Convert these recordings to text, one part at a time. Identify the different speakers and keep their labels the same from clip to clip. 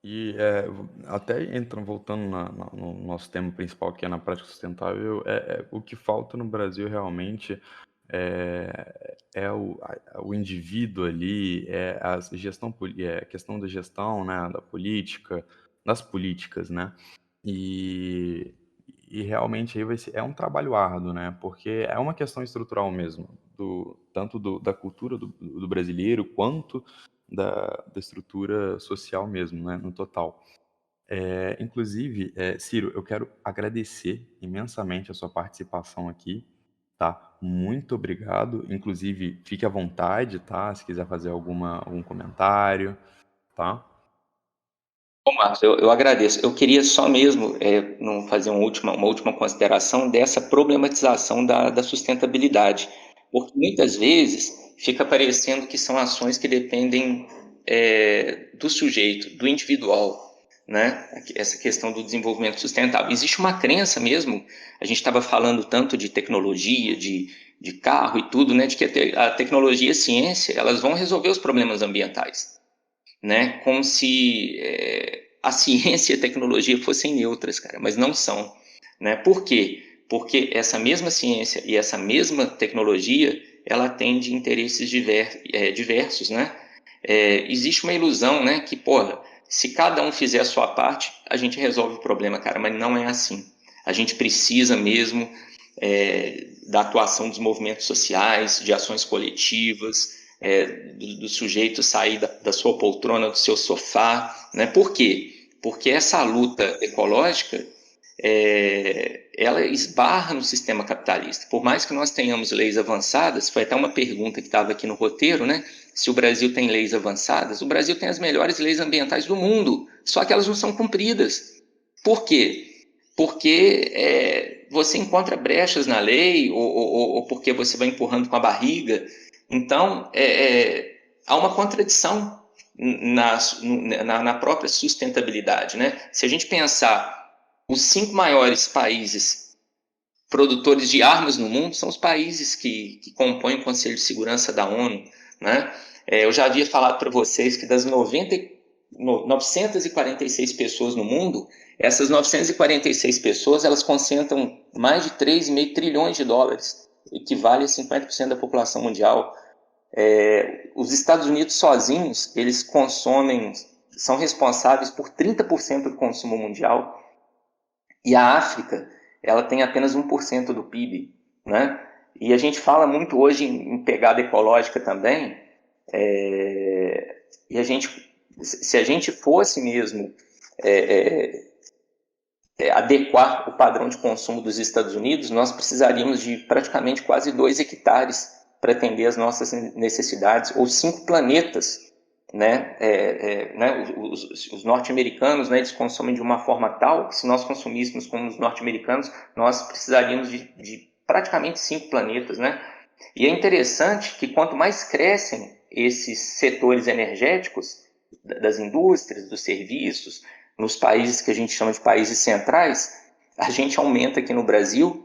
Speaker 1: E, até entrando voltando no nosso tema principal, que é na prática sustentável, o que falta no Brasil realmente é o indivíduo ali, é a questão da gestão, né, da política, das políticas, né. E realmente aí vai ser é um trabalho árduo, né, porque é uma questão estrutural mesmo, tanto da cultura do brasileiro, quanto da estrutura social mesmo, né, no total. Inclusive, Ciro, eu quero agradecer imensamente a sua participação aqui, tá? Muito obrigado. Inclusive, fique à vontade, tá? Se quiser fazer algum comentário, tá?
Speaker 2: Bom, Marcos, eu agradeço. Eu queria só mesmo fazer uma última consideração dessa problematização da sustentabilidade, porque muitas vezes fica parecendo que são ações que dependem do sujeito, do individual, né? Essa questão do desenvolvimento sustentável. Existe uma crença mesmo, a gente estava falando tanto de tecnologia, de carro e tudo, né? De que a tecnologia e a ciência, elas vão resolver os problemas ambientais, né? Como se a ciência e a tecnologia fossem neutras, cara, mas não são, né? Por quê? Porque essa mesma ciência e essa mesma tecnologia, ela atende interesses diversos, né? Existe uma ilusão, né? Que, porra, se cada um fizer a sua parte, a gente resolve o problema, cara, mas não é assim. A gente precisa mesmo da atuação dos movimentos sociais, de ações coletivas, do sujeito sair da sua poltrona, do seu sofá, né? Por quê? Porque essa luta ecológica, ela esbarra no sistema capitalista. Por mais que nós tenhamos leis avançadas, foi até uma pergunta que estava aqui no roteiro, né? Se o Brasil tem leis avançadas, o Brasil tem as melhores leis ambientais do mundo, só que elas não são cumpridas. Por quê? Porque você encontra brechas na lei ou porque você vai empurrando com a barriga. Então, há uma contradição na própria sustentabilidade, né? Se a gente pensar, os 5 maiores países produtores de armas no mundo são os países que compõem o Conselho de Segurança da ONU, né? Eu já havia falado para vocês que das 946 pessoas no mundo, essas 946 pessoas, elas concentram mais de 3,5 trilhões de dólares, equivale a 50% da população mundial. Os Estados Unidos sozinhos, eles são responsáveis por 30% do consumo mundial, e a África, ela tem apenas 1% do PIB, né? E a gente fala muito hoje em pegada ecológica também, e se a gente fosse mesmo adequar o padrão de consumo dos Estados Unidos, nós precisaríamos de praticamente quase 2 hectares para atender as nossas necessidades, ou 5 planetas, né? Os norte-americanos, né, eles consomem de uma forma tal que, se nós consumíssemos como os norte-americanos, nós precisaríamos de praticamente 5 planetas, né? E é interessante que quanto mais crescem esses setores energéticos, das indústrias, dos serviços, nos países que a gente chama de países centrais, a gente aumenta aqui no Brasil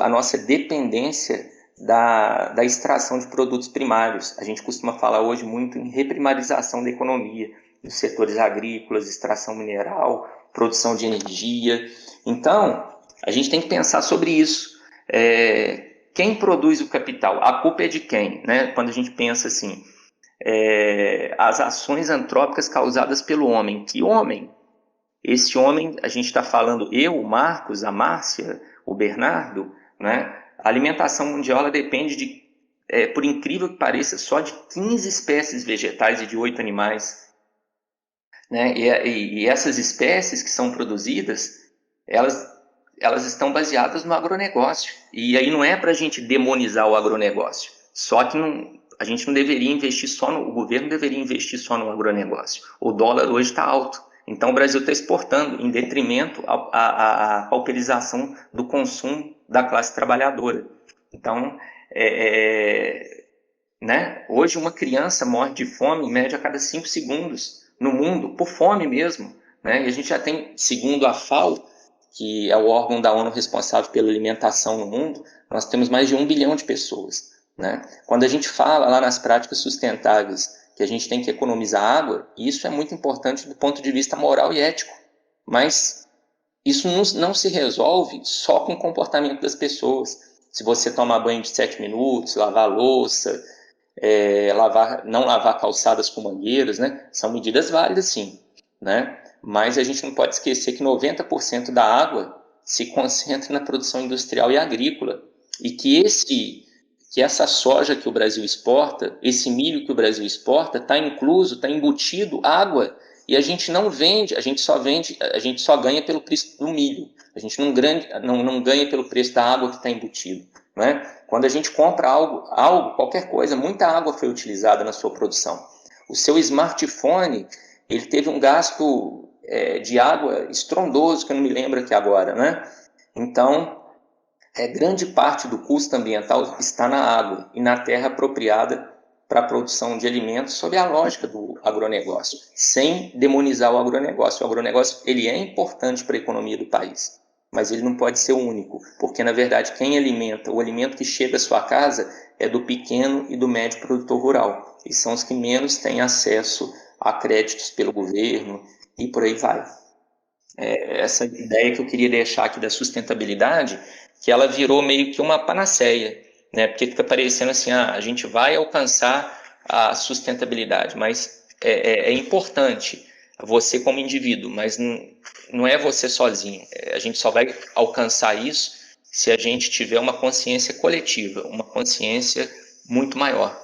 Speaker 2: a nossa dependência da extração de produtos primários. A gente costuma falar hoje muito em reprimarização da economia, dos setores agrícolas, extração mineral, produção de energia. Então, a gente tem que pensar sobre isso. Quem produz o capital? A culpa é de quem? Né? Quando a gente pensa assim, as ações antrópicas causadas pelo homem. Que homem? Esse homem, a gente está falando eu, o Marcos, a Márcia, o Bernardo, né? A alimentação mundial ela depende por incrível que pareça, só de 15 espécies vegetais e de 8 animais, né? E essas espécies que são produzidas, elas, elas estão baseadas no agronegócio. E aí não é para a gente demonizar o agronegócio, só que a gente não deveria investir o governo deveria investir só no agronegócio. O dólar hoje está alto, então o Brasil está exportando em detrimento à pauperização do consumo da classe trabalhadora. Então, né? Hoje uma criança morre de fome em média a cada 5 segundos no mundo, por fome mesmo, né? E a gente já tem, segundo a FAO, que é o órgão da ONU responsável pela alimentação no mundo, nós temos mais de 1 bilhão de pessoas, né? Quando a gente fala lá nas práticas sustentáveis que a gente tem que economizar água, e isso é muito importante do ponto de vista moral e ético. Mas isso não se resolve só com o comportamento das pessoas. Se você tomar banho de 7 minutos, lavar a louça, não lavar calçadas com mangueiras, né? São medidas válidas, sim, né? Mas a gente não pode esquecer que 90% da água se concentra na produção industrial e agrícola, e que essa soja que o Brasil exporta, esse milho que o Brasil exporta, está incluso, está embutido água, e a gente não vende, a gente só ganha pelo preço do milho, a gente não ganha pelo preço da água que está embutido, né? Quando a gente compra algo, qualquer coisa, muita água foi utilizada na sua produção. O seu smartphone, ele teve um gasto de água estrondoso, que eu não me lembro aqui agora, né? Então, grande parte do custo ambiental está na água e na terra apropriada para a produção de alimentos, sob a lógica do agronegócio, sem demonizar o agronegócio. O agronegócio ele é importante para a economia do país, mas ele não pode ser o único, porque, na verdade, quem alimenta, o alimento que chega à sua casa é do pequeno e do médio produtor rural, e são os que menos têm acesso a créditos pelo governo, e por aí vai. Essa ideia que eu queria deixar aqui da sustentabilidade, que ela virou meio que uma panaceia, né? Porque fica parecendo assim, a gente vai alcançar a sustentabilidade, mas é importante você como indivíduo, mas não é você sozinho. A gente só vai alcançar isso se a gente tiver uma consciência coletiva, uma consciência muito maior.